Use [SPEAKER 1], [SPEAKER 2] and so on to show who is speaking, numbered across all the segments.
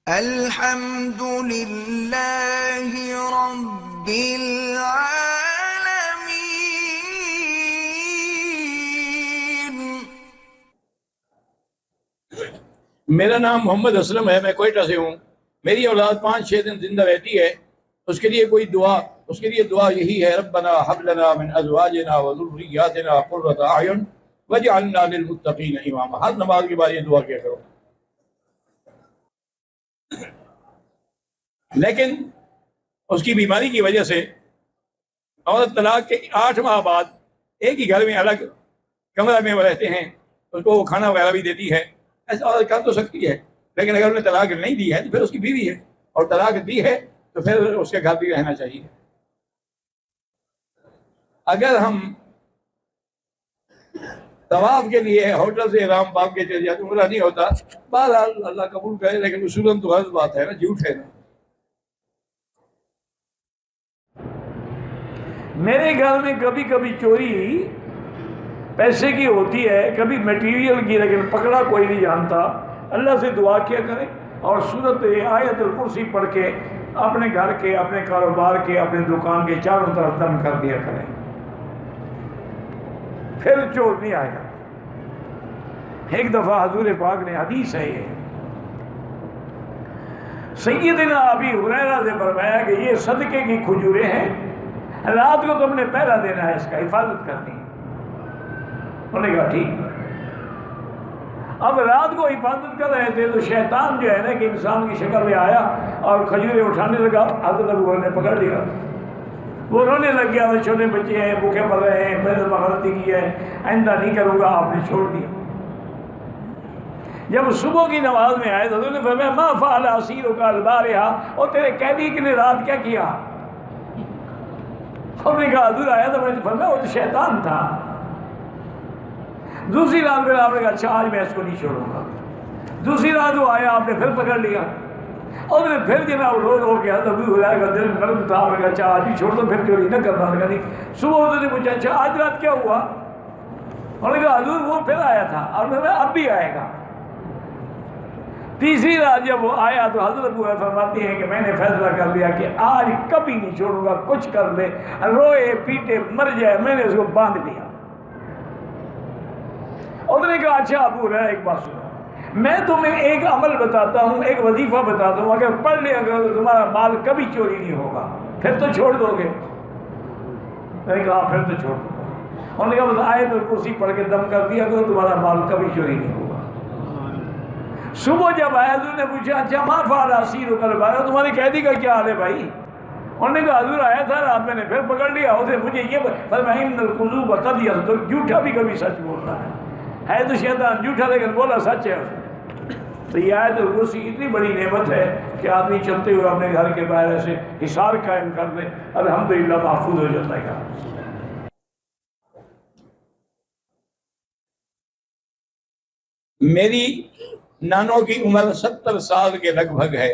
[SPEAKER 1] الحمد للہ رب العالمین۔
[SPEAKER 2] میرا نام محمد اسلم ہے، میں کوئٹہ سے ہوں۔ میری اولاد 5-6 دن زندہ رہتی ہے، اس کے لیے دعا یہی ہے: ربنا حب لنا من ازواجنا وذریاتنا قرۃ اعین واجعلنا للمتقین اماما۔ ہر نماز کے بعد یہ دعا کیا کرو۔ لیکن اس کی بیماری کی وجہ سے عورت طلاق کے 8 ماہ بعد ایک ہی گھر میں الگ کمرہ میں وہ رہتے ہیں، اس کو وہ کھانا وغیرہ بھی دیتی ہے، ایسا عورت کر تو سکتی ہے۔ لیکن اگر انہوں نے طلاق نہیں دی ہے تو پھر اس کی بیوی ہے، اور طلاق دی ہے تو پھر اس کے گھر بھی رہنا چاہیے۔ اگر ہم طواف کے لیے ہوٹل سے احرام باندھ کے چلے جاتے عمرہ نہیں ہوتا، بہرحال اللہ قبول کرے، لیکن اصولاً تو غلط بات ہے نا، جھوٹ ہے نا۔
[SPEAKER 3] میرے گھر میں کبھی کبھی چوری پیسے کی ہوتی ہے، کبھی میٹیریل کی، لیکن پکڑا کوئی نہیں جانتا۔ اللہ سے دعا کیا کریں اور سورت آیت الکرسی پڑھ کے اپنے گھر کے، اپنے کاروبار کے، اپنے دکان کے چاروں طرف دم کر دیا کریں، پھر چور نہیں آئے گا۔ ایک دفعہ حضور پاک نے حدیث ہے یہ، سیدنا ابی ہریرہ سے فرمایا کہ یہ صدقے کی کھجوریں ہیں، رات کو تم نے پہلا دینا ہے، اس کا حفاظت کرنی ہے۔ انہوں نے کہا ٹھیک ہے۔ اب رات کو حفاظت کر رہے تھے تو شیطان جو ہے نا کہ انسان کی شکل میں آیا اور کھجوریں اٹھانے لگا، حضرت ابو ہریرہ نے پکڑ لیا۔ وہ رونے لگ گیا، وہ چھوٹے بچے ہیں، بھوکے مر رہے ہیں، میں نے غلطی کی ہے، آئندہ نہیں کروں گا، آپ نے چھوڑ دیا۔ جب صبح کی نماز میں آئے تو حضور نے فرمایا ما فعل اسیرک البارحہ، اور تیرے قیدی نے رات کیا کیا؟ انہوں نے کہا حضور آیا تو میں نے فرمایا وہ تو شیطان تھا۔ دوسری رات میں آپ نے کہا اچھا آج میں اس کو نہیں چھوڑوں گا۔ دوسری رات وہ آیا، آپ نے پھر پکڑ لیا، اور نے پھر جناب رو گیا۔ تو ابو ہریرہ کا دل نرم تھا، انہوں نے کہا اچھا آج بھی چھوڑ دو، پھر چوری نہ کرنا۔ نہیں، صبح حضور نے پوچھا اچھا آج رات کیا ہوا؟ انہوں نے کہا حضور وہ پھر آیا تھا، اور میں اب بھی آئے گا۔ تیسری رات جب وہ آیا تو حضرت ابو ہریرہ فرماتے ہیں کہ میں نے فیصلہ کر لیا کہ آج کبھی نہیں چھوڑوں گا، کچھ کر لے، روئے پیٹے مر جائے، میں نے اس کو باندھ لیا۔ انہوں نے کہا اچھا ابو ہریرہ ایک بات سنو، میں تمہیں ایک عمل بتاتا ہوں، ایک وظیفہ بتاتا ہوں، اگر پڑھ لیا کرو تو تمہارا مال کبھی چوری نہیں ہوگا، پھر تو چھوڑ دو گے؟ میں نے کہا پھر تو چھوڑ دو گا۔ انہوں نے کہا بس آیت الکرسی پڑھ کے دم کر دیا کرو، تمہارا مال کبھی چوری نہیں ہوگا۔ صبح جب آیا حضور نے پوچھا اچھا ما فعل اسیرک البارحہ، تمہارے قیدی کا کیا حال ہے بھائی؟ انہوں نے کہا حضور آیا تھا رات، میں نے پھر پکڑ لیا، اسے مجھے یہ فرمایا ان الکذوب قد یصدق، جھوٹا بھی کبھی سچ بولتا ہے تو شیطان جھوٹا لیکن بولا سچ ہے اس نے۔ تو یہ آیت الکرسی اتنی بڑی نعمت ہے کہ آدمی چلتے ہوئے اپنے گھر کے باہر سے حصار قائم کر دے، الحمدللہ محفوظ ہو جاتا ہے۔
[SPEAKER 2] میری نانو کی عمر 70 سال کے لگ بھگ ہے،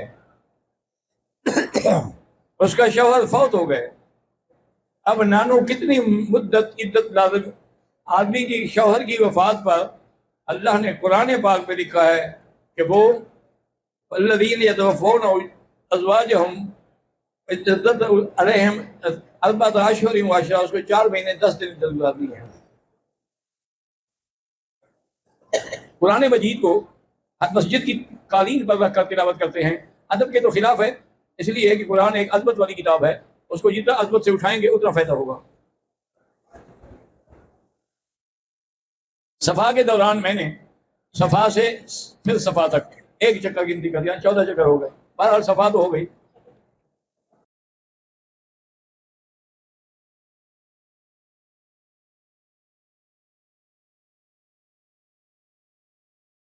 [SPEAKER 2] اس کا شوہر فوت ہو گئے۔ اب نانو کتنی مدت عدت لازم؟ آدمی کی شوہر کی وفات پر اللہ نے قرآن پاک میں لکھا ہے کہ وہ الذین یتوفون ازواجہم عدت علیہم 4 اشہر و عشرہ، اس کو 4 مہینے 10 دن گزارنی ہے۔ قرآن مجید کو مسجد کی قالین پر رکھ کر تلاوت کرتے ہیں، ادب کے تو خلاف ہے، اس لیے کہ قرآن ایک عظمت والی کتاب ہے، اس کو جتنا عظمت سے اٹھائیں گے اتنا فائدہ ہوگا۔ صفا کے دوران میں نے صفا سے پھر صفا تک ایک چکر گنتی کر دیا، 14 چکر ہو گئے، بہرحال صفا تو ہو گئی۔